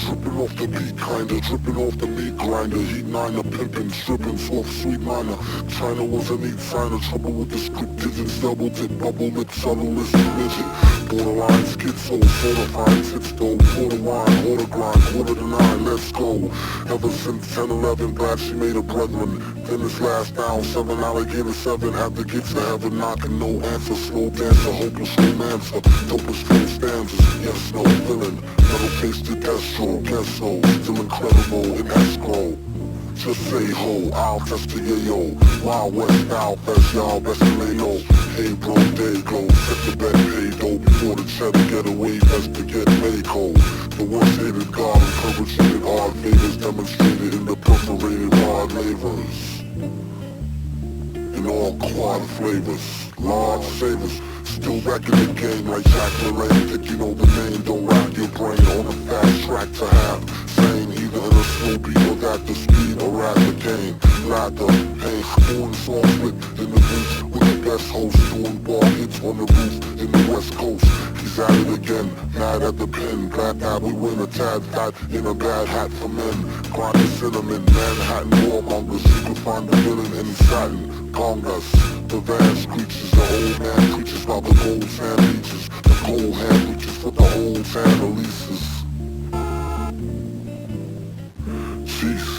Dripping off the beat kinda, dripping off the meat grinder. Heat niner, pimpin', strippin', soft sweet minor. China was a neat signer, trouble with the script digits. Double tip, bubble lip, subtlest midget. Borderline schizo, certified tits though. Quarter wine, order grind, quarter to nine, let's go. Ever since 10-11, glad she made a brethren. Then this last down, 7 alligator 7. At the gates of heaven, knocking no answer. Slow dancer, hopeless romancer. Dopest full stanzas, yes, no villain. Metal tasted destro, guess so. Still incredible in escrow. Just say ho, I'll test the yayo. Wild West style fest, y'all best to lay low. Hey bro, day go, set the bet, pay dough. Before the cheddar get away, best to get Mako. The worst hated god, perpetrated odd favors. Demonstrated in the perforated hard labors. In all quad flavors, large savers. Still back in the game like Jack LaLanne. Think you know the name, don't rack your brain. On a fast track to have sane, either in a slow beat or that the speed or at the game. Lather, pain, doing songs with in the booth with the best host. Doing ball hits on the roof in the west coast. He's at it again, mad at the pen. Glad that we win a tad fat in a bad hat for men. Grinding cinnamon, Manhattan warmongers. You can find the villain in satin. Congas, the van screeches, the old man preaches about the gold sand beaches. The cold hand reaches for the old sand releases. Jeez.